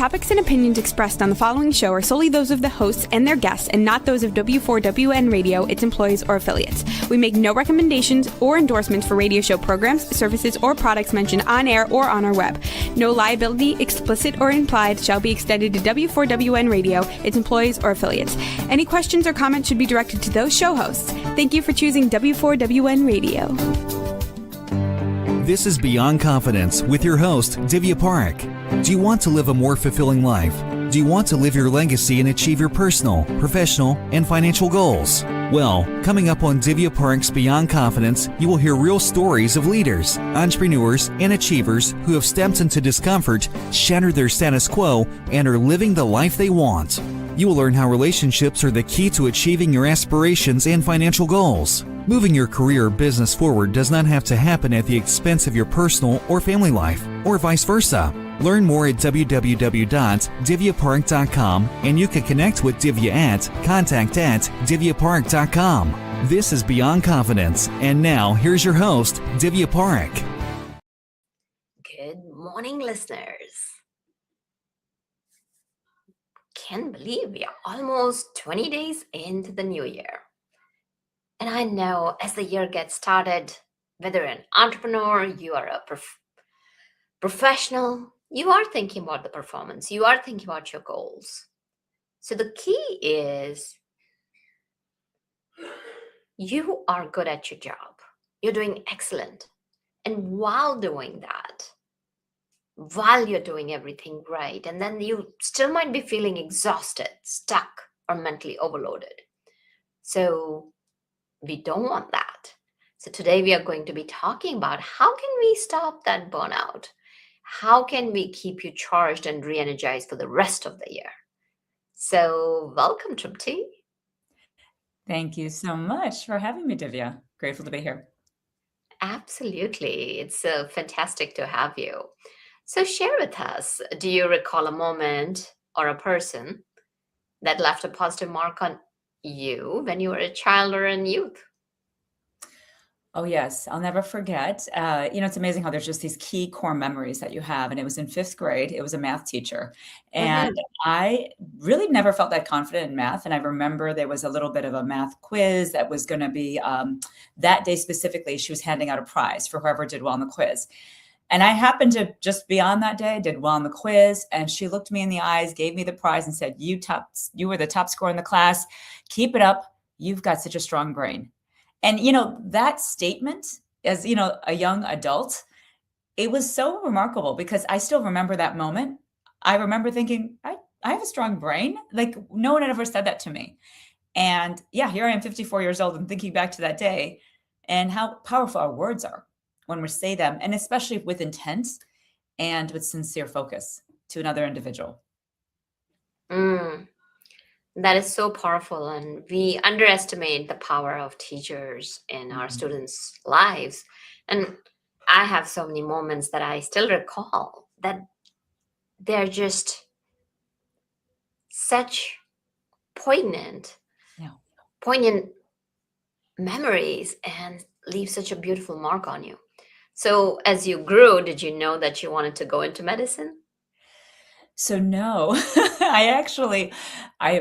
topics and opinions expressed on the following show are solely those of the hosts and their guests and not those of W4WN Radio, its employees, or affiliates. We make no recommendations or endorsements for radio show programs, services, or products mentioned on air or on our web. No liability, explicit or implied, shall be extended to W4WN Radio, its employees, or affiliates. Any questions or comments should be directed to those show hosts. Thank you for choosing W4WN Radio. This is Beyond Confidence with your host, Divya Park. Do you want to live a more fulfilling life? Do you want to live your legacy and achieve your personal, professional, and financial goals? Well, coming up on Divya Park's Beyond Confidence, you will hear real stories of leaders, entrepreneurs, and achievers who have stepped into discomfort, shattered their status quo, and are living the life they want. You will learn how relationships are the key to achieving your aspirations and financial goals. Moving your career or business forward does not have to happen at the expense of your personal or family life, or vice versa. Learn more at www.divyapark.com, and you can connect with Divya at contact@divyapark.com. This is Beyond Confidence, and now here's your host, Divya Park. Good morning, listeners. Can't believe we are almost 20 days into the new year. And I know as the year gets started, whether you're an entrepreneur, you are a professional, you are thinking about the performance, you are thinking about your goals. So the key is you are good at your job. You're doing excellent. And while doing that, while you're doing everything right, and then you still might be feeling exhausted, stuck, or mentally overloaded. So we don't want that. So today we are going to be talking about how can we stop that burnout? How can we keep you charged and re-energized for the rest of the year? So welcome, Trupti. Thank you so much for having me, Divya. Grateful to be here. Absolutely. It's fantastic to have you. So share with us, do you recall a moment or a person that left a positive mark on you when you were a child or in youth? Oh, yes. I'll never forget. It's amazing how there's just these key core memories that you have. And it was in fifth grade. It was a math teacher. And I really never felt that confident in math. And I remember there was a little bit of a math quiz that was going to be that day specifically. She was handing out a prize for whoever did well on the quiz. And I happened to just be on that day, did well on the quiz, and she looked me in the eyes, gave me the prize and said, you were the top scorer in the class. Keep it up. You've got such a strong brain. And, that statement as, a young adult, it was so remarkable because I still remember that moment. I remember thinking, I have a strong brain. Like no one had ever said that to me. And yeah, here I am 54 years old and thinking back to that day and how powerful our words are when we say them, and especially with intent and with sincere focus to another individual. That is so powerful, and we underestimate the power of teachers in our students' lives. And I have so many moments that I still recall that they're just such poignant memories and leave such a beautiful mark on you. So as you grew, did you know that you wanted to go into medicine? So no, I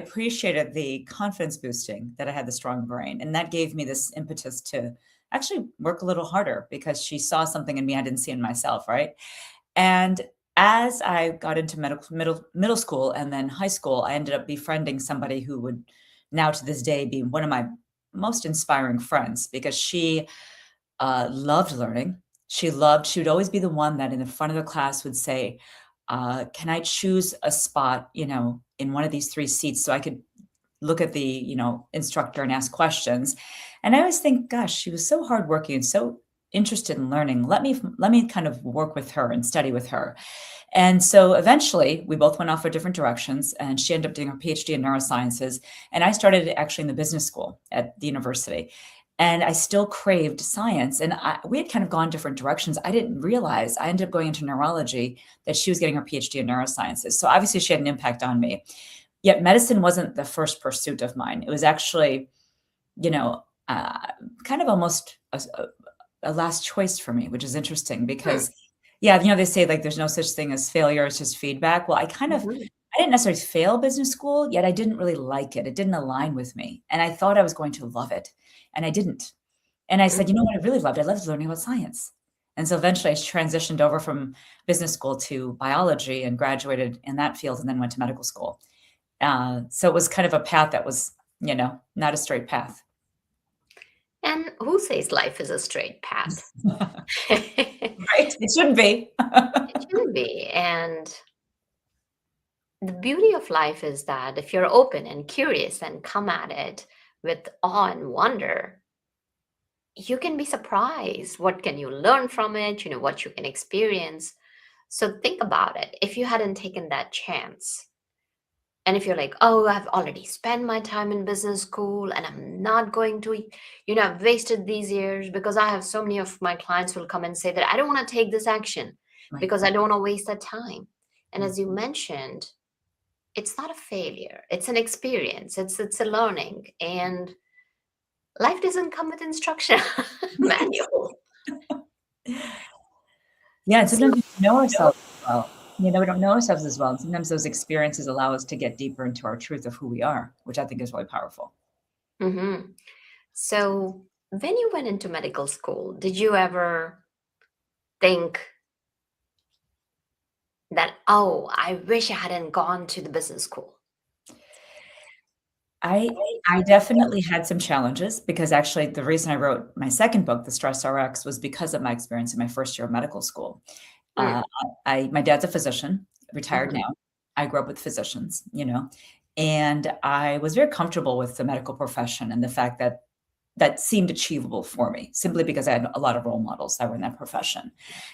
appreciated the confidence boosting that I had the strong brain. And that gave me this impetus to actually work a little harder because she saw something in me I didn't see in myself, right? And as I got into middle school and then high school, I ended up befriending somebody who would now to this day be one of my most inspiring friends because she loved learning. She would always be the one that in the front of the class would say, can I choose a spot, in one of these three seats so I could look at the, instructor and ask questions. And I always think, gosh, she was so hardworking and so interested in learning. Let me kind of work with her and study with her. And so eventually we both went off for different directions and she ended up doing her PhD in neurosciences. And I started actually in the business school at the university. And I still craved science. And we had kind of gone different directions. I didn't realize I ended up going into neurology, that she was getting her PhD in neurosciences. So obviously she had an impact on me. Yet medicine wasn't the first pursuit of mine. It was actually, kind of almost a last choice for me, which is interesting because Yeah, they say like there's no such thing as failure, it's just feedback. Well, I Mhm. didn't necessarily fail business school, yet I didn't really like it. It didn't align with me. And I thought I was going to love it, and I didn't. And I said, you know what I really loved? I loved learning about science. And so eventually I transitioned over from business school to biology and graduated in that field and then went to medical school. So it was kind of a path that was, not a straight path. And who says life is a straight path? Right? It shouldn't be. It shouldn't be. And the beauty of life is that if you're open and curious and come at it with awe and wonder, you can be surprised. What can you learn from it? What you can experience. So think about it. If you hadn't taken that chance, and if you're like, oh, I've already spent my time in business school and I'm not going to, I've wasted these years, because I have so many of my clients will come and say that I don't want to take this action Right. because I don't want to waste that time. And Mm. as you mentioned, it's not a failure. It's an experience. It's a learning. And life doesn't come with instruction manual. Yeah, and So, sometimes we don't know ourselves as well. We don't know ourselves as well. And sometimes those experiences allow us to get deeper into our truth of who we are, which I think is really powerful. mhm. So when you went into medical school, did you ever think that, oh, I wish I hadn't gone to the business school? I I definitely had some challenges because actually the reason I wrote my second book, The Stress RX, was because of my experience in my first year of medical school. Uh, Mm, my dad's a physician, retired mhm, now. I grew up with physicians, and I was very comfortable with the medical profession and the fact that that seemed achievable for me simply because I had a lot of role models that were in that profession.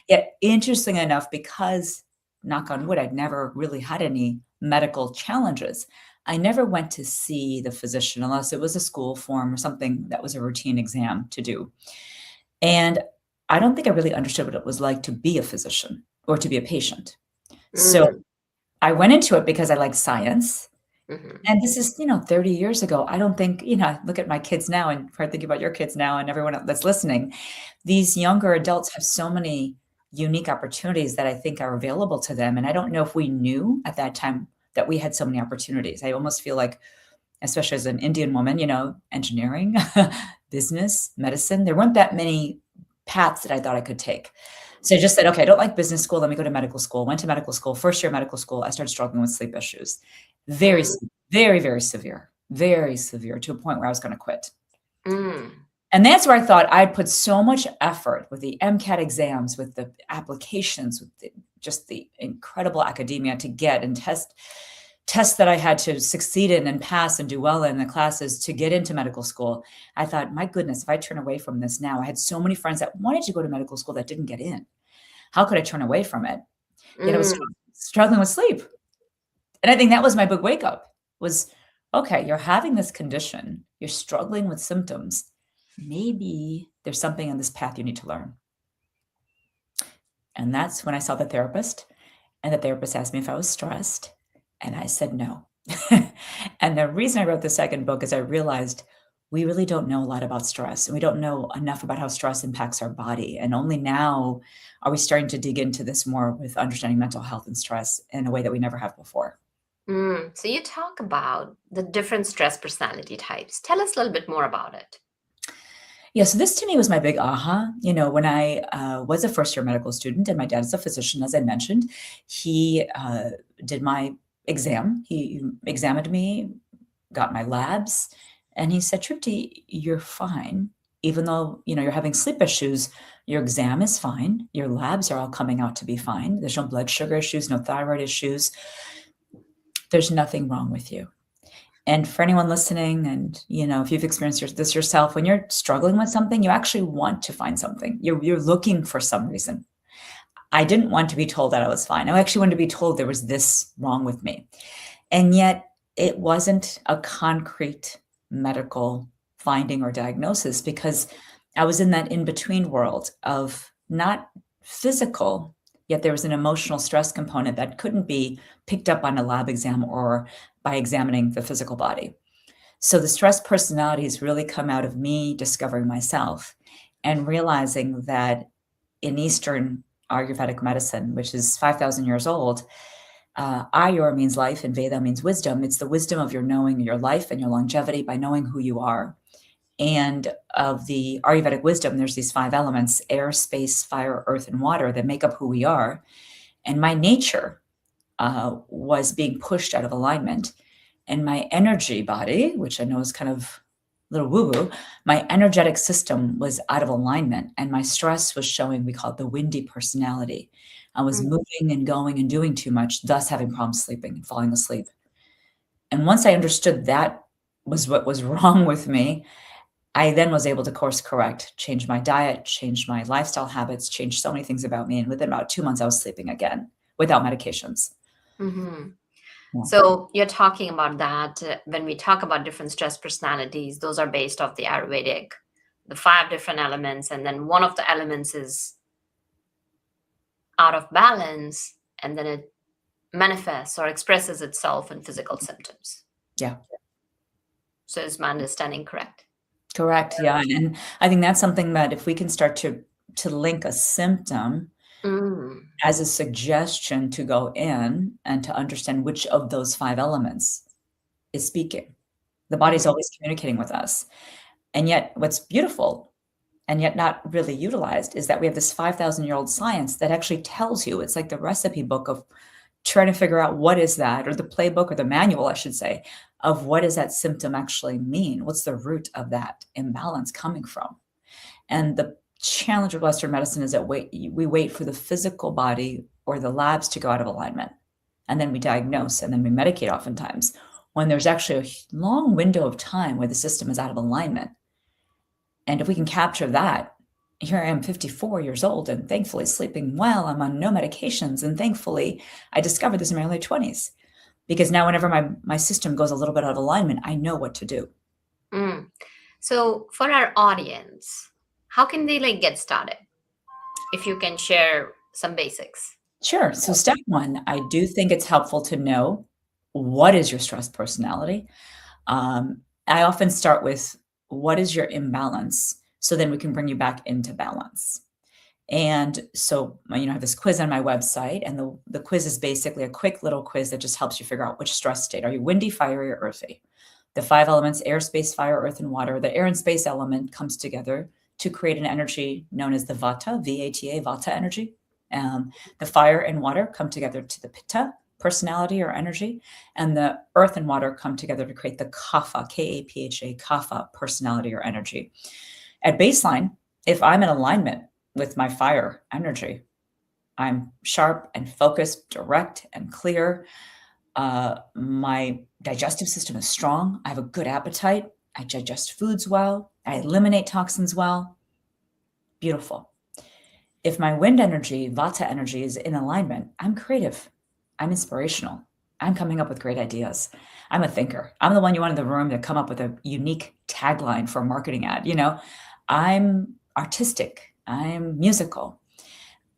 Yet, interesting enough, because knock on wood, I'd never really had any medical challenges. I never went to see the physician unless it was a school form or something that was a routine exam to do. And I don't think I really understood what it was like to be a physician or to be a patient. So mm, I went into it because I like science. mhm, And this is, 30 years ago. I don't think, I look at my kids now and try to think about your kids now and everyone that's listening. These younger adults have so many unique opportunities that I think are available to them. And I don't know if we knew at that time that we had so many opportunities. I almost feel like, especially as an Indian woman, engineering, business, medicine, there weren't that many paths that I thought I could take. So I just said, okay, I don't like business school. Let me go to medical school. Went to medical school. First year of medical school, I started struggling with sleep issues. Very, mm, very, very severe to a point where I was going to quit. mm, And that's where I thought I'd put so much effort with the MCAT exams, with the applications, with just the incredible academia to get and tests that I had to succeed in and pass and do well in the classes to get into medical school. I thought, my goodness, if I turn away from this now, I had so many friends that wanted to go to medical school that didn't get in. How could I turn away from it? Yet I was mm. struggling with sleep. And I think that was my big wake up was, okay, you're having this condition, you're struggling with symptoms. Maybe there's something on this path you need to learn. And that's when I saw the therapist, and the therapist asked me if I was stressed, and I said no. And the reason I wrote the second book is I realized we really don't know a lot about stress, and we don't know enough about how stress impacts our body. And only now are we starting to dig into this more with understanding mental health and stress in a way that we never have before. So you talk about the different stress personality types. Tell us a little bit more about it. Yeah, so this to me was my big aha. When I was a first year medical student, and my dad is a physician, as I mentioned, he did my exam. He examined me, got my labs, and he said, Trupti, you're fine. Even though, you're having sleep issues, your exam is fine. Your labs are all coming out to be fine. There's no blood sugar issues, no thyroid issues. There's nothing wrong with you. And for anyone listening, and if you've experienced this yourself, when you're struggling with something, you actually want to find something. You're looking for some reason. I didn't want to be told that I was fine. I actually wanted to be told there was this wrong with me. And yet it wasn't a concrete medical finding or diagnosis because I was in that in-between world of not physical, yet there was an emotional stress component that couldn't be picked up on a lab exam or by examining the physical body. So the stress personalities really come out of me discovering myself and realizing that in Eastern Ayurvedic medicine, which is 5,000 years old. Ayur means life and Veda means wisdom. It's the wisdom of your knowing your life and your longevity by knowing who you are. And of the Ayurvedic wisdom, there's these 5 elements: air, space, fire, earth, and water, that make up who we are. And my nature was being pushed out of alignment. And my energy body, which I know is kind of a little woo-woo, my energetic system was out of alignment. And my stress was showing, we call it the windy personality. I was moving and going and doing too much, thus having problems sleeping and falling asleep. And once I understood that was what was wrong with me, I then was able to course correct, change my diet, change my lifestyle habits, change so many things about me. And within about 2 months, I was sleeping again without medications. Mhm. Yeah. So you're talking about that when we talk about different stress personalities, those are based off the Ayurvedic, the 5 different elements, and then one of the elements is out of balance, and then it manifests or expresses itself in physical symptoms. Yeah. So is my understanding correct? Correct. Yeah. And I think that's something that if we can start to link a symptom as a suggestion to go in and to understand which of those 5 elements is speaking. The body's always communicating with us. And yet what's beautiful and yet not really utilized is that we have this 5,000-year-old science that actually tells you, it's like the recipe book of trying to figure out what is that, or the playbook or the manual, I should say, of what does that symptom actually mean? What's the root of that imbalance coming from? And the challenge of Western medicine is that we wait for the physical body or the labs to go out of alignment. And then we diagnose and then we medicate oftentimes, when there's actually a long window of time where the system is out of alignment. And if we can capture that, here I am 54 years old and thankfully sleeping well. I'm on no medications. And thankfully, I discovered this in my early 20s. Because now whenever my system goes a little bit out of alignment, I know what to do. So for our audience, how can they get started? If you can share some basics. Sure. So step 1, I do think it's helpful to know what is your stress personality. I often start with what is your imbalance, so then we can bring you back into balance. And so, I have this quiz on my website, and the quiz is basically a quick little quiz that just helps you figure out which stress state. Are you windy, fiery, or earthy? The 5 elements: air, space, fire, earth, and water. The air and space element comes together to create an energy known as the Vata, V-A-T-A, Vata energy. The fire and water come together to the Pitta, personality or energy. And the earth and water come together to create the Kapha, K-A-P-H-A, Kapha, personality or energy. At baseline, if I'm in alignment with my fire energy, I'm sharp and focused, direct and clear. My digestive system is strong. I have a good appetite. I digest foods well. I eliminate toxins well. Beautiful. If my wind energy, Vata energy, is in alignment, I'm creative. I'm inspirational. I'm coming up with great ideas. I'm a thinker. I'm the one you want in the room to come up with a unique tagline for a marketing ad. I'm artistic. I'm musical.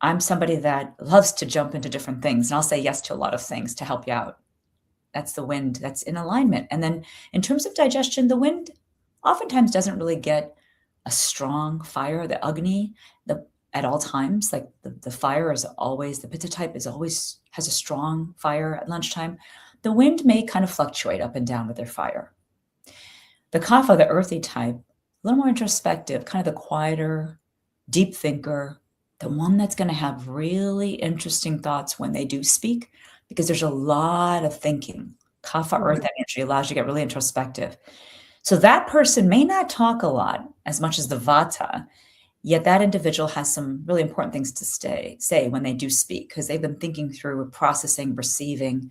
I'm somebody that loves to jump into different things, and I'll say yes to a lot of things to help you out. That's the wind that's in alignment. And then in terms of digestion, the wind oftentimes doesn't really get a strong fire, the Agni, at all times. Like the fire is always, the Pitta type has a strong fire at lunchtime. The wind may kind of fluctuate up and down with their fire. The Kapha, the earthy type, a little more introspective, kind of the quieter, deep thinker, the one that's going to have really interesting thoughts when they do speak, because there's a lot of thinking. Kapha, earth energy allows you to get really introspective. So that person may not talk a lot as much as the Vata, yet that individual has some really important things to say when they do speak, because they've been thinking through, processing, receiving.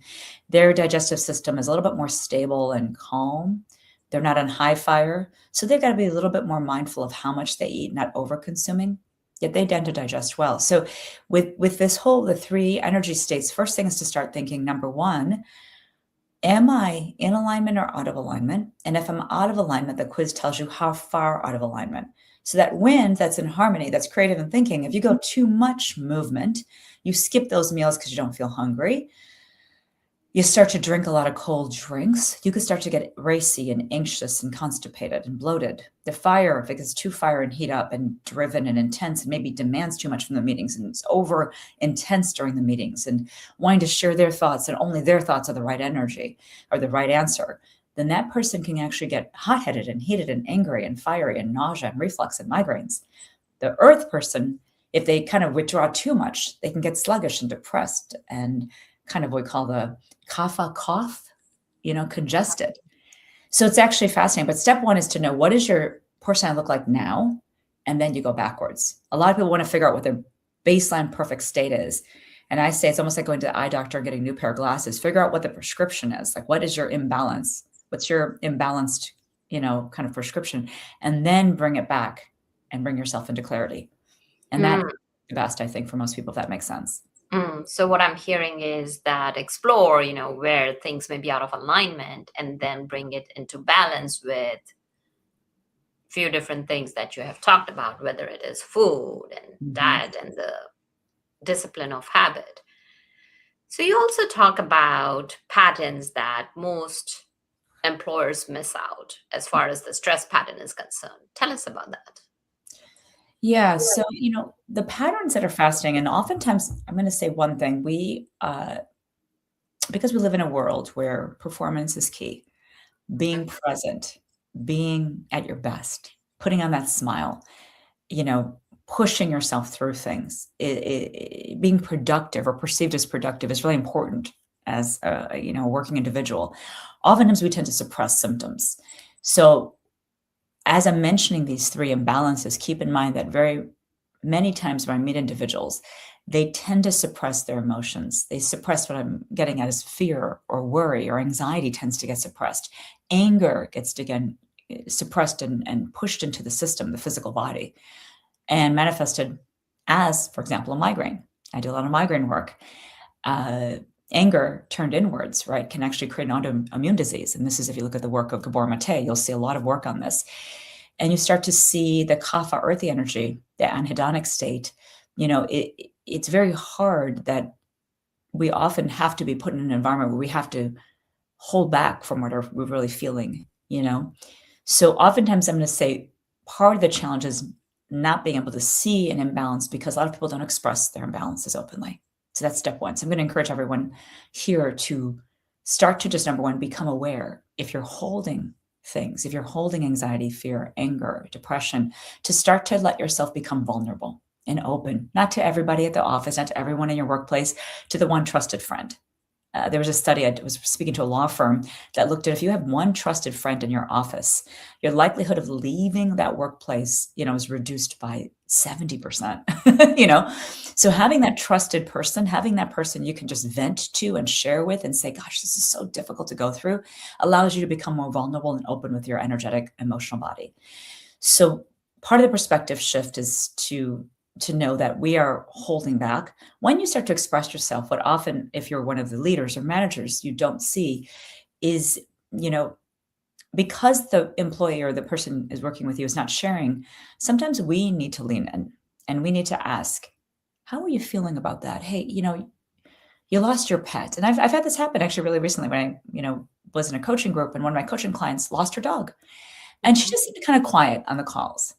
Their digestive system is a little bit more stable and calm. They're not on high fire. So they've got to be a little bit more mindful of how much they eat, not over-consuming, yet they tend to digest well. So with the 3 energy states, first thing is to start thinking, number 1, am I in alignment or out of alignment? And if I'm out of alignment, the quiz tells you how far out of alignment. So that wind that's in harmony, that's creative and thinking, if you go too much movement, you skip those meals because you don't feel hungry, You start to drink a lot of cold drinks, you could start to get racy and anxious and constipated and bloated. The fire, if it gets too fire and heat up and driven and intense and maybe demands too much from the meetings and it's over intense during the meetings and wanting to share their thoughts and only their thoughts are the right energy or the right answer, then that person can actually get hot-headed and heated and angry and fiery and nausea and reflux and migraines. The earth person, if they kind of withdraw too much, they can get sluggish and depressed and kind of what we call the kapha cough, congested. So it's actually fascinating. But step one is to know, what does your personality look like now? And then you go backwards. A lot of people want to figure out what their baseline perfect state is. And I say it's almost like going to the eye doctor and getting a new pair of glasses. Figure out what the prescription is. Like, what is your imbalance? What's your imbalanced, kind of prescription? And then bring it back and bring yourself into clarity. And that's the best, I think, for most people, if that makes sense. So what I'm hearing is that explore, where things may be out of alignment, and then bring it into balance with a few different things that you have talked about, whether it is food and diet and the discipline of habit. So you also talk about patterns that most employers miss out as far as the stress pattern is concerned. Tell us about that. Yeah. So, the patterns that are fascinating, and oftentimes I'm going to say one thing, because we live in a world where performance is key, being present, being at your best, putting on that smile, pushing yourself through things, being productive or perceived as productive is really important as a working individual. Oftentimes we tend to suppress symptoms. So as I'm mentioning these three imbalances, keep in mind that very many times when I meet individuals, they tend to suppress their emotions. They suppress, what I'm getting at is fear or worry or anxiety tends to get suppressed. Anger gets to get suppressed and pushed into the system, the physical body, and manifested as, for example, a migraine. I do a lot of migraine work. Anger turned inwards, right, can actually create an autoimmune disease. And this is, if you look at the work of Gabor Mate, you'll see a lot of work on this. And you start to see the kapha, earthy energy, the anhedonic state. It's very hard that we often have to be put in an environment where we have to hold back from what we're really feeling, So oftentimes I'm going to say part of the challenge is not being able to see an imbalance because a lot of people don't express their imbalances openly. So that's step one. So I'm going to encourage everyone here to start to just, number one, become aware. If you're holding things, if you're holding anxiety, fear, anger, depression, to start to let yourself become vulnerable and open, not to everybody at the office, not to everyone in your workplace, to the one trusted friend. There was a study, I was speaking to a law firm that looked at, if you have one trusted friend in your office, your likelihood of leaving that workplace, is reduced by 70%, So having that trusted person, having that person you can just vent to and share with and say, gosh, this is so difficult to go through, allows you to become more vulnerable and open with your energetic, emotional body. So part of the perspective shift is to know that we are holding back. When you start to express yourself, what often, if you're one of the leaders or managers, you don't see is, because the employee or the person is working with you is not sharing, sometimes we need to lean in and we need to ask, how are you feeling about that? Hey, you lost your pet. And I've had this happen actually really recently when I, was in a coaching group and one of my coaching clients lost her dog. And she just seemed kind of quiet on the calls,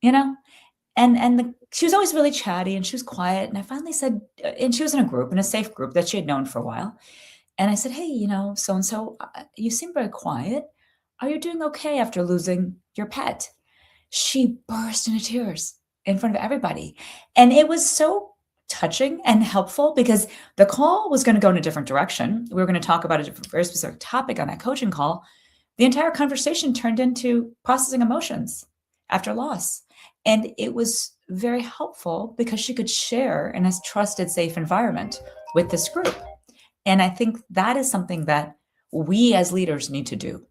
and she was always really chatty and she was quiet. And I finally said, and she was in a safe group that she had known for a while. And I said, hey, so-and-so, you seem very quiet. Are you doing okay after losing your pet? She burst into tears in front of everybody. And it was so touching and helpful because the call was going to go in a different direction. We were going to talk about a very specific topic on that coaching call. The entire conversation turned into processing emotions after loss. And it was very helpful because she could share in a trusted, safe environment with this group. And I think that is something that we as leaders need to do.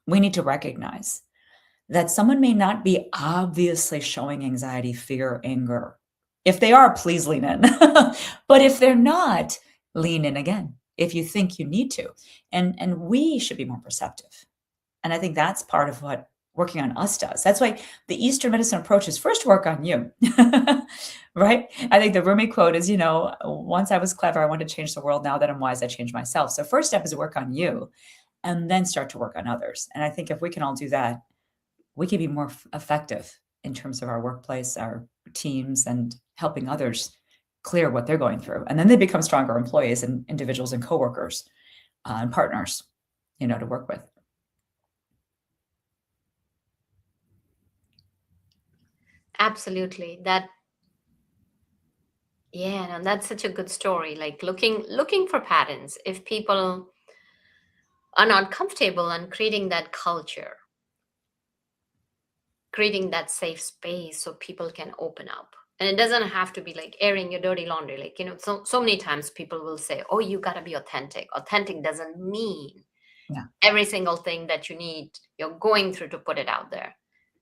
We need to recognize that someone may not be obviously showing anxiety, fear, anger. If they are, please lean in. But if they're not, lean in again if you think you need to. And we should be more perceptive. And I think that's part of what working on us does. That's why the Eastern medicine approach is first work on you, right? I think the Rumi quote is, once I was clever, I wanted to change the world. Now that I'm wise, I change myself. So first step is to work on you and then start to work on others. And I think if we can all do that, we can be more effective in terms of our workplace, our teams, and helping others clear what they're going through. And then they become stronger employees and individuals and coworkers and partners, to work with. Absolutely. And that's such a good story. Like looking for patterns. If people are not comfortable and creating that culture, creating that safe space so people can open up. And it doesn't have to be like airing your dirty laundry. Like, so many times people will say, oh, you got to be authentic. Authentic doesn't mean every single thing that you're going through to put it out there.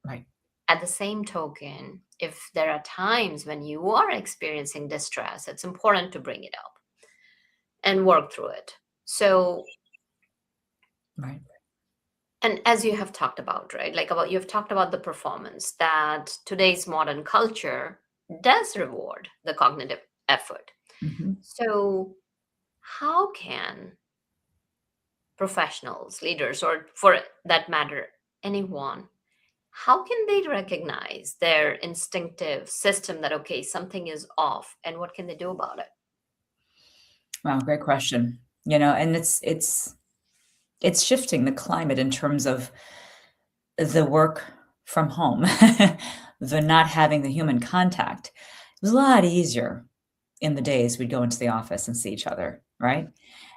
Right. At the same token, if there are times when you are experiencing distress, it's important to bring it up and work through it. So, right. And as you have talked about, right, you've talked about the performance that today's modern culture does reward the cognitive effort. Mm-hmm. So how can professionals, leaders, or for that matter, anyone, how can they recognize their instinctive system that, okay, something is off, and what can they do about it? Wow, great question. And it's shifting the climate in terms of the work from home, the not having the human contact. It was a lot easier in the days we'd go into the office and see each other, right?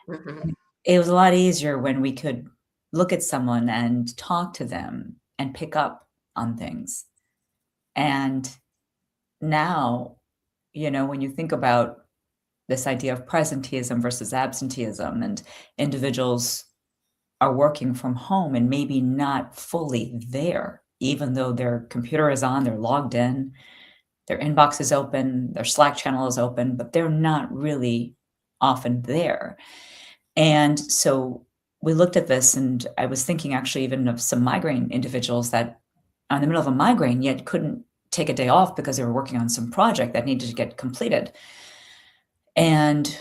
Mm-hmm. It was a lot easier when we could look at someone and talk to them and pick up on things. And now, when you think about this idea of presenteeism versus absenteeism, and individuals are working from home and maybe not fully there, even though their computer is on, they're logged in, their inbox is open, their Slack channel is open, but they're not really often there. And so we looked at this, and I was thinking actually even of some migraine individuals that are in the middle of a migraine yet couldn't take a day off because they were working on some project that needed to get completed. And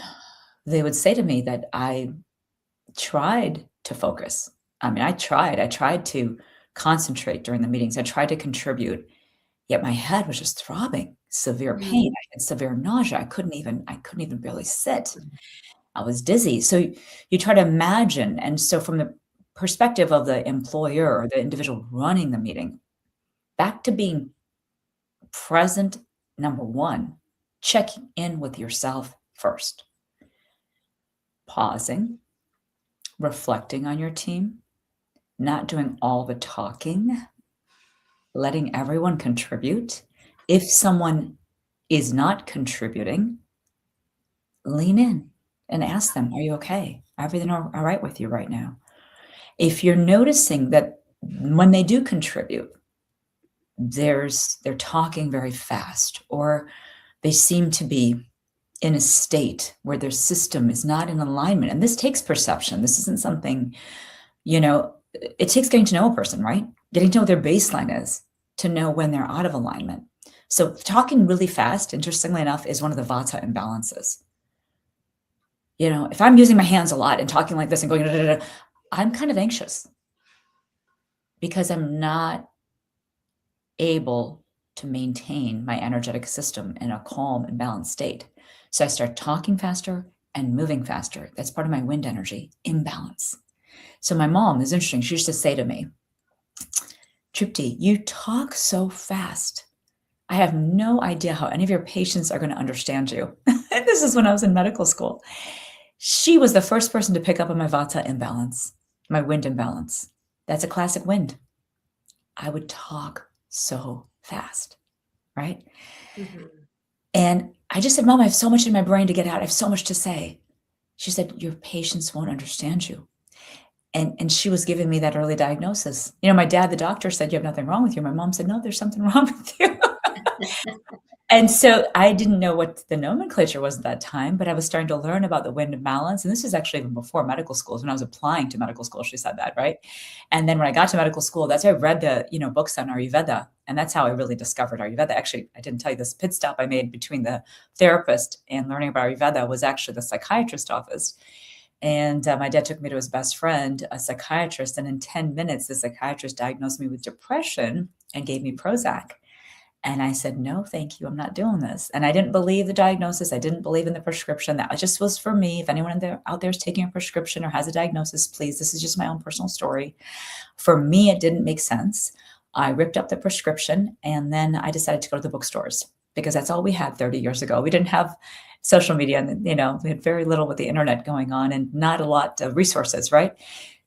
they would say to me that I tried to focus. I tried to concentrate during the meetings. I tried to contribute, yet my head was just throbbing, severe pain. I had severe nausea. I couldn't even barely sit. I was dizzy. So you try to imagine. And so from the perspective of the employer or the individual running the meeting, back to being present, number one, checking in with yourself first, pausing, reflecting on your team, not doing all the talking, letting everyone contribute. If someone is not contributing, lean in and ask them, are you okay? Everything all right with you right now? If you're noticing that when they do contribute, they're talking very fast, or they seem to be in a state where their system is not in alignment. And this takes perception. This isn't something, it takes getting to know a person, right? Getting to know what their baseline is to know when they're out of alignment. So talking really fast, interestingly enough, is one of the vata imbalances. If I'm using my hands a lot and talking like this and going, I'm kind of anxious because I'm not able to maintain my energetic system in a calm and balanced state. So I start talking faster and moving faster. That's part of my wind energy imbalance. So my mom is interesting. She used to say to me, Trupti, you talk so fast. I have no idea how any of your patients are going to understand you. This is when I was in medical school. She was the first person to pick up on my vata imbalance, my wind imbalance. That's a classic wind. I would talk so fast, right? Mm-hmm. And I just said, Mom, I have so much in my brain to get out. I have so much to say. She said, your patients won't understand you. And she was giving me that early diagnosis. My dad, the doctor, said, you have nothing wrong with you. My mom said, no, there's something wrong with you. And so I didn't know what the nomenclature was at that time, but I was starting to learn about the wind balance. And this was actually even before medical schools. When I was applying to medical school, she said that, right? And then when I got to medical school, that's how I read the, books on Ayurveda. And that's how I really discovered Ayurveda. Actually, I didn't tell you this pit stop I made between the therapist and learning about Ayurveda was actually the psychiatrist office. And my dad took me to his best friend, a psychiatrist. And in 10 minutes, the psychiatrist diagnosed me with depression and gave me Prozac. And I said, no, thank you. I'm not doing this. And I didn't believe the diagnosis. I didn't believe in the prescription. That just was for me. If anyone out there is taking a prescription or has a diagnosis, please, this is just my own personal story. For me, it didn't make sense. I ripped up the prescription and then I decided to go to the bookstores because that's all we had 30 years ago. We didn't have social media and, we had very little with the internet going on and not a lot of resources, right?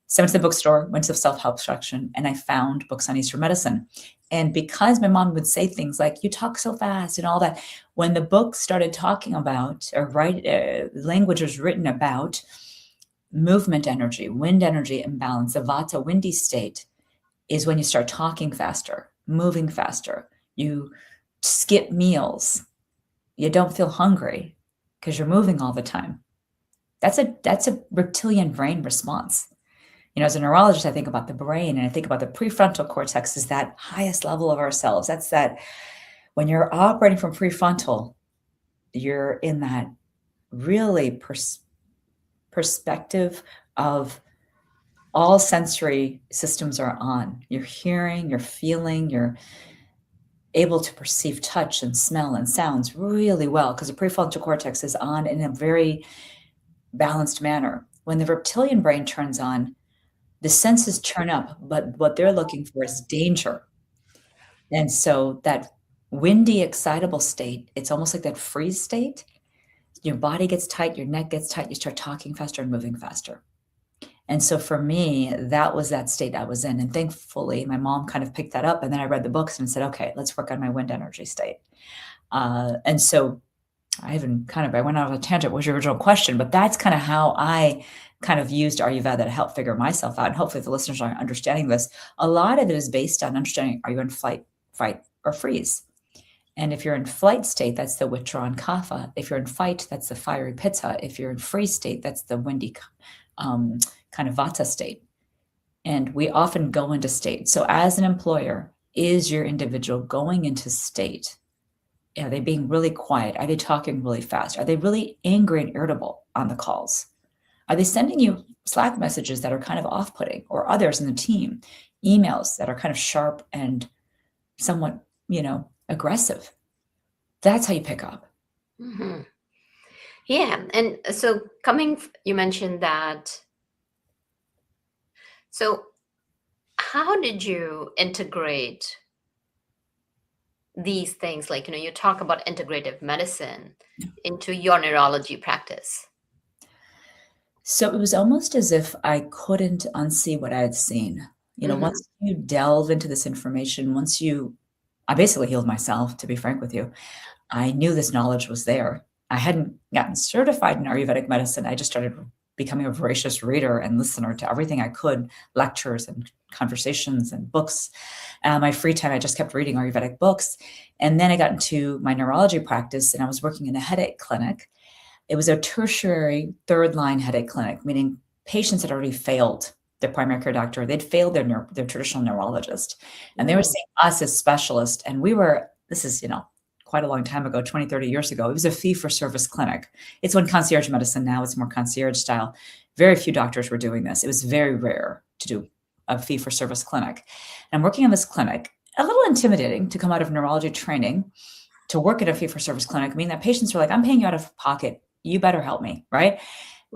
So I went to the bookstore, went to the self-help section, and I found books on Eastern medicine. And because my mom would say things like, you talk so fast and all that, when the book started talking about or language was written about movement energy, wind energy imbalance, the vata windy state is when you start talking faster, moving faster. You skip meals. You don't feel hungry because you're moving all the time. That's a reptilian brain response. As a neurologist, I think about the brain and I think about the prefrontal cortex is that highest level of ourselves. That's that when you're operating from prefrontal, you're in that really perspective of all sensory systems are on. You're hearing, you're feeling, you're able to perceive touch and smell and sounds really well because the prefrontal cortex is on in a very balanced manner. When the reptilian brain turns on, the senses turn up, but what they're looking for is danger. And so that windy, excitable state, it's almost like that freeze state. Your body gets tight, your neck gets tight, you start talking faster and moving faster. And so for me, that was that state I was in. And thankfully, my mom kind of picked that up. And then I read the books and said, okay, let's work on my wind energy state. And so I went out of a tangent. What was your original question? But that's kind of how I kind of used Ayurveda to help figure myself out. And hopefully the listeners are understanding this. A lot of it is based on understanding, are you in flight, fight, or freeze? And if you're in flight state, that's the withdrawn kapha. If you're in fight, that's the fiery pitta. If you're in freeze state, that's the windy kind of vata state. And we often go into state. So as an employer, is your individual going into state? Are they being really quiet? Are they talking really fast? Are they really angry and irritable on the calls? Are they sending you Slack messages that are kind of off-putting, or others in the team, emails that are kind of sharp and somewhat, aggressive? That's how you pick up. Mm-hmm. Yeah. And so you mentioned that. So how did you integrate these things? Like, you talk about integrative medicine into your neurology practice. So it was almost as if I couldn't unsee what I had seen. Once you delve into this information, I basically healed myself, to be frank with you. I knew this knowledge was there. I hadn't gotten certified in Ayurvedic medicine. I just started becoming a voracious reader and listener to everything I could, lectures and conversations and books. My free time, I just kept reading Ayurvedic books. And then I got into my neurology practice and I was working in a headache clinic. It was a tertiary third line headache clinic, meaning patients had already failed their primary care doctor. They'd failed their traditional neurologist. And they were seeing us as specialists. And this is, quite a long time ago, 20, 30 years ago. It was a fee-for-service clinic. It's when concierge medicine now, it's more concierge style. Very few doctors were doing this. It was very rare to do a fee-for-service clinic. And I'm working in this clinic, a little intimidating to come out of neurology training to work at a fee-for-service clinic. I mean, that patients were like, I'm paying you out of pocket. You better help me, right?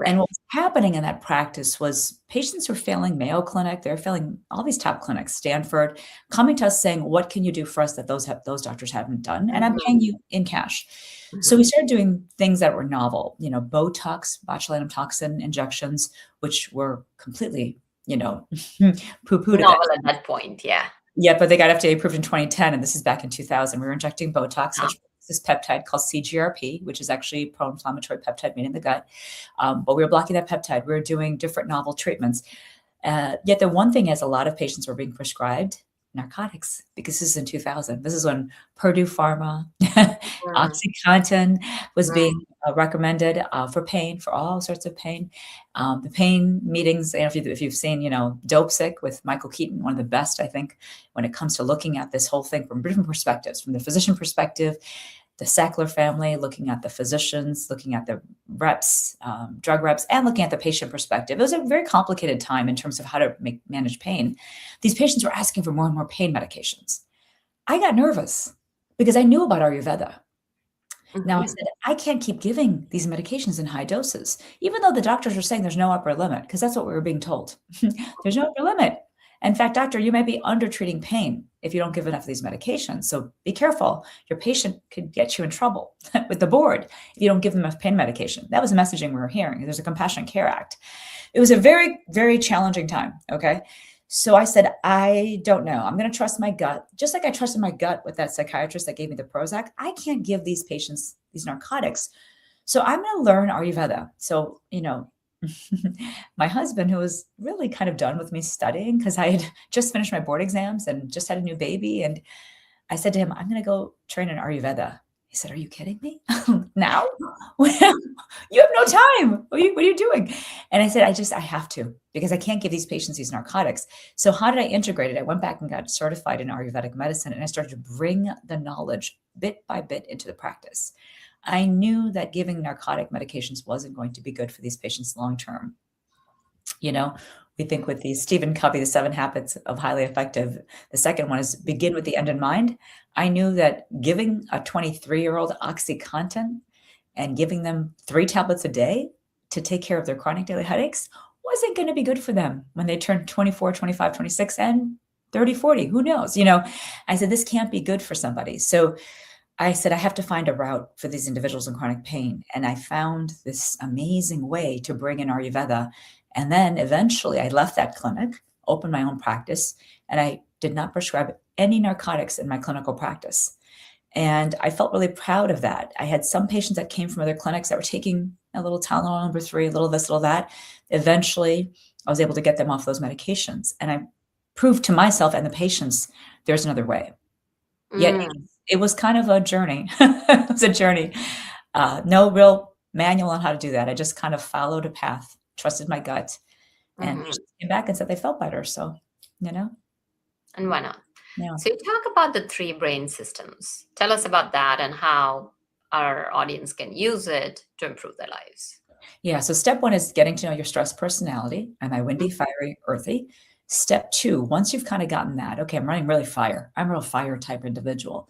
And what was happening in that practice was patients were failing Mayo Clinic. They're failing all these top clinics, Stanford, coming to us saying, what can you do for us that those doctors haven't done? And I'm paying you in cash. So we started doing things that were novel, Botox, botulinum toxin injections, which were completely, poo-pooed. Novel at that point, yeah. Yeah, but they got FDA approved in 2010, and this is back in 2000. We were injecting Botox, which this peptide called CGRP, which is actually pro-inflammatory peptide made in the gut. But we were blocking that peptide. We were doing different novel treatments. Yet the one thing is a lot of patients were being prescribed narcotics, because this is in 2000. This is when Purdue Pharma, Mm, OxyContin was mm, being recommended for pain, for all sorts of pain. The pain meetings, if you've seen, Dope Sick with Michael Keaton, one of the best, I think, when it comes to looking at this whole thing from different perspectives, from the physician perspective, the Sackler family, looking at the physicians, looking at the reps, drug reps, and looking at the patient perspective. It was a very complicated time in terms of how to manage pain. These patients were asking for more and more pain medications. I got nervous because I knew about Ayurveda. Now I mhm. said, I can't keep giving these medications in high doses, even though the doctors are saying there's no upper limit, because that's what we were being told. There's no upper limit. In fact, doctor, you may be under treating pain if you don't give enough of these medications. So be careful. Your patient could get you in trouble with the board if you don't give them enough pain medication. That was the messaging we were hearing. There's a Compassionate Care Act. It was a very, very challenging time. Okay. So I said, I don't know. I'm going to trust my gut. Just like I trusted my gut with that psychiatrist that gave me the Prozac, I can't give these patients these narcotics. So I'm going to learn Ayurveda. So, my husband, who was really kind of done with me studying because I had just finished my board exams and just had a new baby. And I said to him, I'm going to go train in Ayurveda. He said, are you kidding me? Now? You have no time. What are you doing? And I said, I have to, because I can't give these patients these narcotics. So how did I integrate it? I went back and got certified in Ayurvedic medicine, and I started to bring the knowledge bit by bit into the practice. I knew that giving narcotic medications wasn't going to be good for these patients long term. We think with the Stephen Covey, the 7 habits of highly effective. The second one is begin with the end in mind. I knew that giving a 23-year-old OxyContin and giving them 3 tablets a day to take care of their chronic daily headaches wasn't going to be good for them when they turn 24, 25, 26, and 30, 40. Who knows? I said, this can't be good for somebody. So I said, I have to find a route for these individuals in chronic pain. And I found this amazing way to bring in Ayurveda. And then eventually I left that clinic, opened my own practice, and I did not prescribe any narcotics in my clinical practice. And I felt really proud of that. I had some patients that came from other clinics that were taking a little Tylenol number 3, a little this, a little that. Eventually, I was able to get them off those medications. And I proved to myself and the patients there's another way. Yet Mm, it was kind of a journey. It was a journey. No real manual on how to do that. I just kind of followed a path, trusted my gut, and mhm. patients came back and said they felt better. So, And why not? yeah. So you talk about the 3 brain systems. Tell us about that and how our audience can use it to improve their lives. Yeah. So step 1 is getting to know your stress personality. Am I windy, fiery, earthy? Step 2, once you've kind of gotten that, okay, I'm running really fire. I'm a real fire type individual.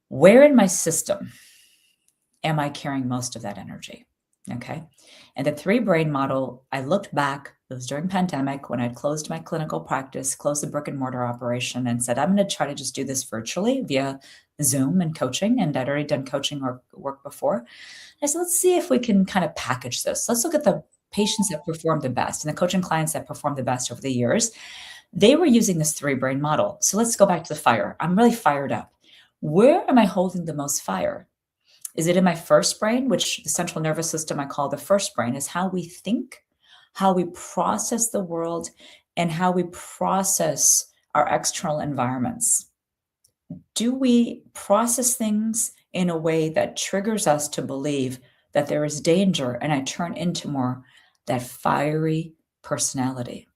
Where in my system am I carrying most of that energy? Okay. And the 3 brain model, I looked back, it was during pandemic when I'd closed my clinical practice, closed the brick and mortar operation, and said, I'm going to try to just do this virtually via Zoom and coaching. And I'd already done coaching work before. I said, let's see if we can kind of package this. Let's look at the patients that performed the best and the coaching clients that performed the best over the years. They were using this 3 brain model. So let's go back to the fire. I'm really fired up. Where am I holding the most fire? Is it in my first brain, which the central nervous system I call the first brain, is how we think, how we process the world, and how we process our external environments? Do we process things in a way that triggers us to believe that there is danger and I turn into more that fiery personality?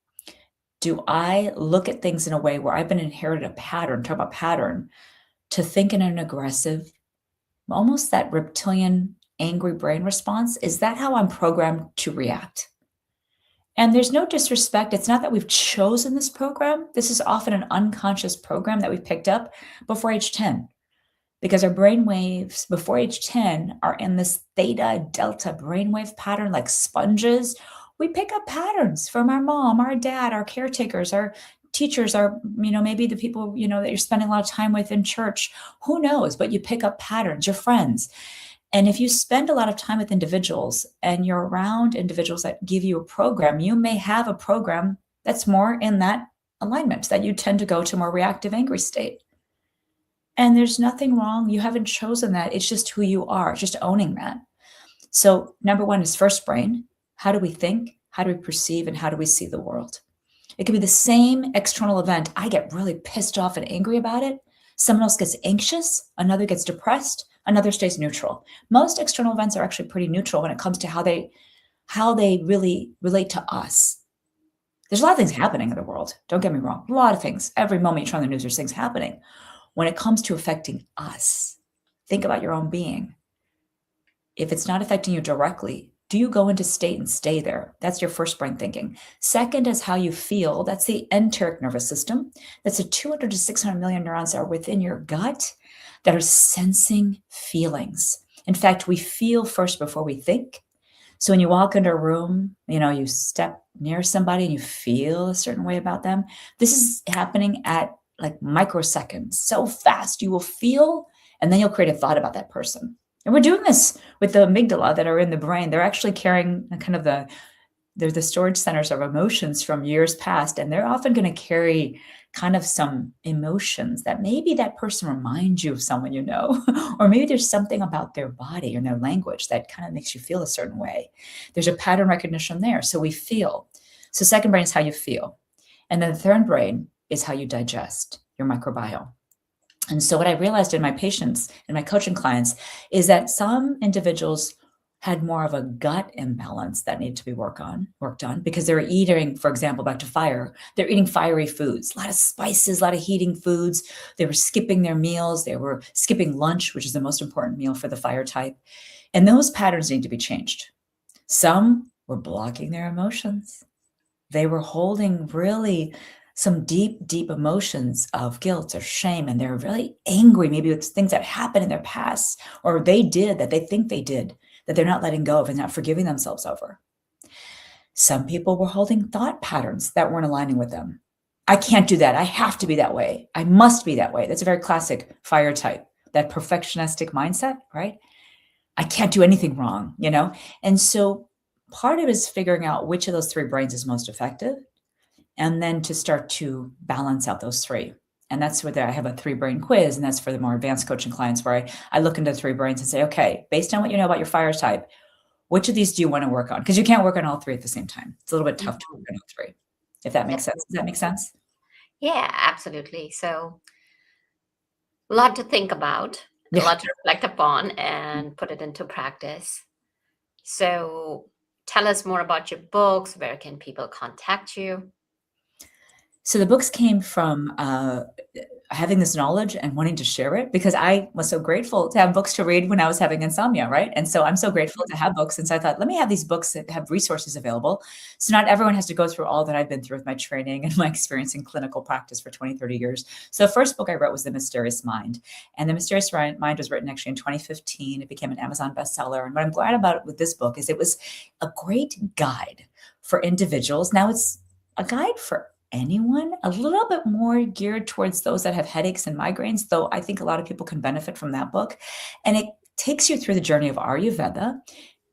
Do I look at things in a way where I've been inherited a pattern, talk about pattern, to think in an aggressive, almost that reptilian angry brain response? Is that how I'm programmed to react? And there's no disrespect. It's not that we've chosen this program. This is often an unconscious program that we picked up before age 10, because our brain waves before age 10 are in this theta delta brainwave pattern like sponges. We pick up patterns from our mom, our dad, our caretakers, our teachers, our, maybe the people, that you're spending a lot of time with in church. Who knows? But you pick up patterns, your friends. And if you spend a lot of time with individuals and you're around individuals that give you a program, you may have a program that's more in that alignment, that you tend to go to a more reactive, angry state. And there's nothing wrong. You haven't chosen that. It's just who you are, just owning that. So number 1 is first brain. How do we think? How do we perceive? And how do we see the world? It could be the same external event. I get really pissed off and angry about it. Someone else gets anxious, another gets depressed, another stays neutral. Most external events are actually pretty neutral when it comes to how they really relate to us. There's a lot of things happening in the world. Don't get me wrong. A lot of things. Every moment you turn on the news, there's things happening. When it comes to affecting us, think about your own being. If it's not affecting you directly, do you go into state and stay there? That's your first brain thinking. Second is how you feel. That's the enteric nervous system. That's the 200 to 600 million neurons that are within your gut that are sensing feelings. In fact, we feel first before we think. So when you walk into a room, you step near somebody and you feel a certain way about them. This is happening at like microseconds. So fast you will feel, and then you'll create a thought about that person. And we're doing this with the amygdala that are in the brain. They're actually carrying they're the storage centers of emotions from years past. And they're often going to carry kind of some emotions that maybe that person reminds you of someone you know, or maybe there's something about their body and their language that kind of makes you feel a certain way. There's a pattern recognition there. So we feel. So second brain is how you feel. And then the third brain is how you digest, your microbiome. And so what I realized in my patients and my coaching clients is that some individuals had more of a gut imbalance that needed to be worked on because they were eating, for example, back to fire, they're eating fiery foods, a lot of spices, a lot of heating foods. They were skipping their meals. They were skipping lunch, which is the most important meal for the fire type. And those patterns need to be changed. Some were blocking their emotions. They were holding really some deep, deep emotions of guilt or shame, and they're really angry, maybe with things that happened in their past, or they did that they think they did, that they're not letting go of and not forgiving themselves over. Some people were holding thought patterns that weren't aligning with them. I can't do that. I have to be that way. I must be that way. That's a very classic fire type, that perfectionistic mindset, right? I can't do anything wrong, And so part of it is figuring out which of those three brains is most effective, and then to start to balance out those three. And that's where I have a 3-brain quiz, and that's for the more advanced coaching clients where I look into 3 brains and say, okay, based on what you know about your fire type, which of these do you want to work on? Because you can't work on all 3 at the same time. It's a little bit tough to work on all 3, if that makes sense. Does that make sense? Yeah, absolutely. So a lot to think about, a lot to reflect upon and put it into practice. So tell us more about your books. Where can people contact you? So the books came from having this knowledge and wanting to share it, because I was so grateful to have books to read when I was having insomnia, right? And so I'm so grateful to have books. And so I thought, let me have these books that have resources available. So not everyone has to go through all that I've been through with my training and my experience in clinical practice for 20, 30 years. So the first book I wrote was The Mysterious Mind. And The Mysterious Mind was written actually in 2015. It became an Amazon bestseller. And what I'm glad about with this book is it was a great guide for individuals. Now it's a guide for anyone, a little bit more geared towards those that have headaches and migraines, though I think a lot of people can benefit from that book. And it takes you through the journey of Ayurveda,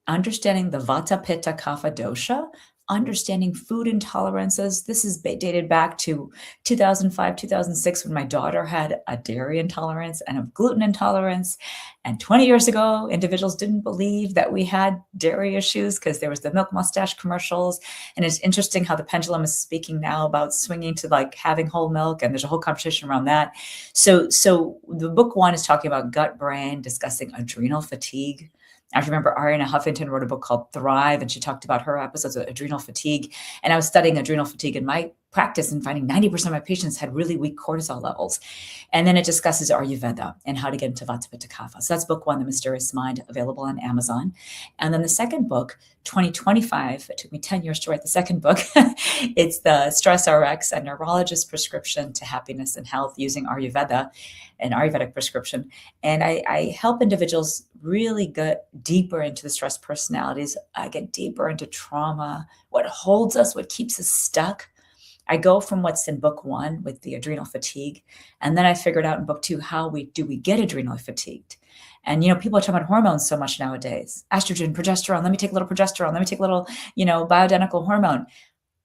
understanding the Vata, Pitta, Kapha dosha, understanding food intolerances. This is dated back to 2005, 2006, when my daughter had a dairy intolerance and a gluten intolerance. And 20 years ago, individuals didn't believe that we had dairy issues because there was the milk mustache commercials. And it's interesting how the pendulum is speaking now about swinging to like having whole milk. And there's a whole conversation around that. So the book 1 is talking about gut brain, discussing adrenal fatigue. I remember Ariana Huffington wrote a book called Thrive, and she talked about her episodes of adrenal fatigue. And I was studying adrenal fatigue in my practice and finding 90% of my patients had really weak cortisol levels. And then it discusses Ayurveda and how to get into Vata, Pitta, Kapha. So that's book 1, The Mysterious Mind, available on Amazon. And then the second book, 2025, it took me 10 years to write the second book. It's the Stress RX, a neurologist prescription to happiness and health using Ayurveda, an Ayurvedic prescription. And I help individuals really get deeper into the stress personalities. I get deeper into trauma, what holds us, what keeps us stuck. I go from what's in book 1 with the adrenal fatigue. And then I figured out in book 2, how we get adrenally fatigued. And, people are talking about hormones so much nowadays. Estrogen, progesterone, let me take a little progesterone. Let me take a little, bioidentical hormone.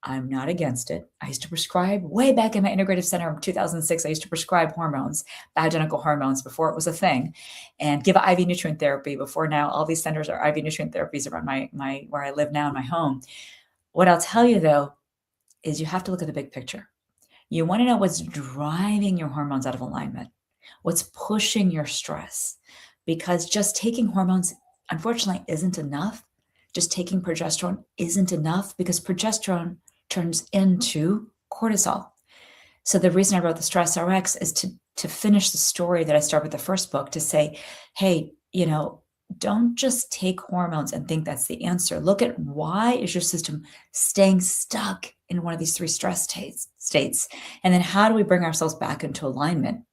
I'm not against it. I used to prescribe way back in my integrative center in 2006. I used to prescribe hormones, bioidentical hormones, before it was a thing, and give IV nutrient therapy before now. All these centers are IV nutrient therapies around my where I live now in my home. What I'll tell you though, is you have to look at the big picture. You want to know what's driving your hormones out of alignment, what's pushing your stress, because just taking hormones, unfortunately, isn't enough. Just taking progesterone isn't enough, because progesterone turns into cortisol. So the reason I wrote the Stress RX is to finish the story that I started with the first book, to say, hey, don't just take hormones and think that's the answer. Look at why is your system staying stuck in one of these 3 stress states. And then how do we bring ourselves back into alignment?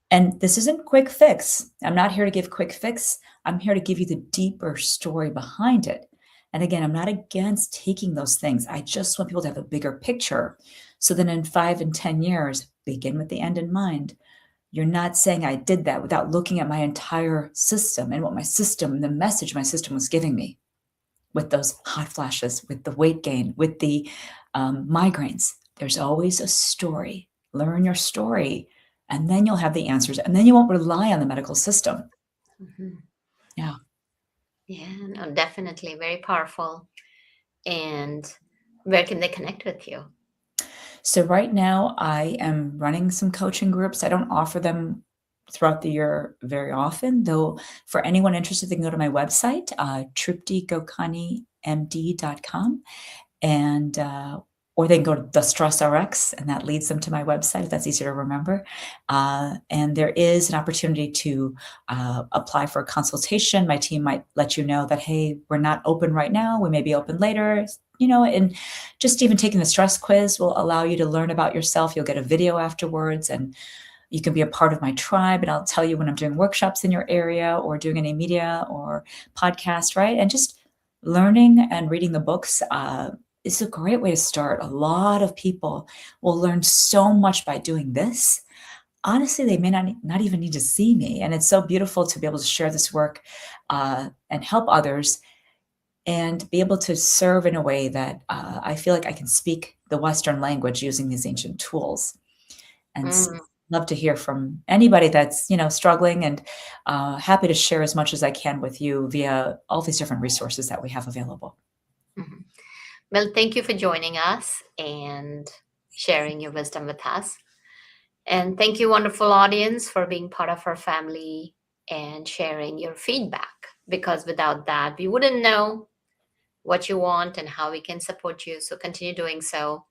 And this isn't quick fix. I'm not here to give quick fix. I'm here to give you the deeper story behind it. And again, I'm not against taking those things. I just want people to have a bigger picture. So then in 5 and 10 years, begin with the end in mind. You're not saying I did that without looking at my entire system and what the message my system was giving me, with those hot flashes, with the weight gain, with the migraines. There's always a story. Learn your story, and then you'll have the answers, and then you won't rely on the medical system. Mhm. Yeah. Yeah, no, definitely very powerful. And where can they connect with you? So right now I am running some coaching groups. I don't offer them throughout the year very often, though. For anyone interested, they can go to my website, truptigokanimd.com, and or they can go to the Stress RX, and that leads them to my website if that's easier to remember. And there is an opportunity to apply for a consultation. My team might let you know that, hey, we're not open right now. We may be open later. And just even taking the stress quiz will allow you to learn about yourself. You'll get a video afterwards, and you can be a part of my tribe. And I'll tell you when I'm doing workshops in your area or doing any media or podcast, right? And just learning and reading the books is a great way to start. A lot of people will learn so much by doing this. Honestly, they may not even need to see me. And it's so beautiful to be able to share this work and help others, and be able to serve in a way that I feel like I can speak the Western language using these ancient tools. And love to hear from anybody that's, struggling, and happy to share as much as I can with you via all these different resources that we have available. Mhm. Well, thank you for joining us and sharing your wisdom with us. And thank you, wonderful audience, for being part of our family and sharing your feedback, because without that, we wouldn't know what you want and how we can support you. So continue doing so.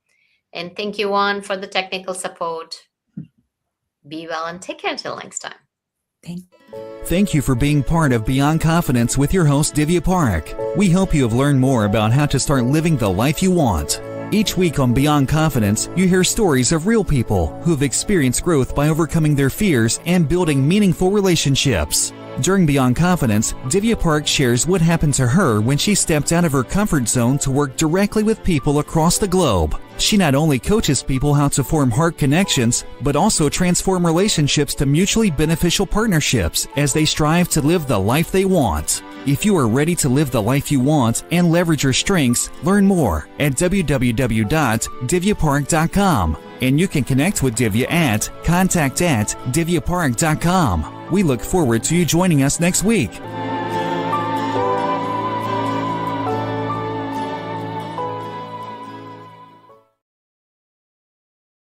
And thank you, Juan, for the technical support. Be well and take care until next time. Thank you for being part of Beyond Confidence with your host, Divya Parekh. We hope you have learned more about how to start living the life you want. Each week on Beyond Confidence, you hear stories of real people who have experienced growth by overcoming their fears and building meaningful relationships. During Beyond Confidence, Divya Parekh shares what happened to her when she stepped out of her comfort zone to work directly with people across the globe. She not only coaches people how to form heart connections, but also transform relationships to mutually beneficial partnerships as they strive to live the life they want. If you are ready to live the life you want and leverage your strengths, learn more at www.divyaparekh.com. And you can connect with Divya at contact@divyaparekh.com. We look forward to you joining us next week.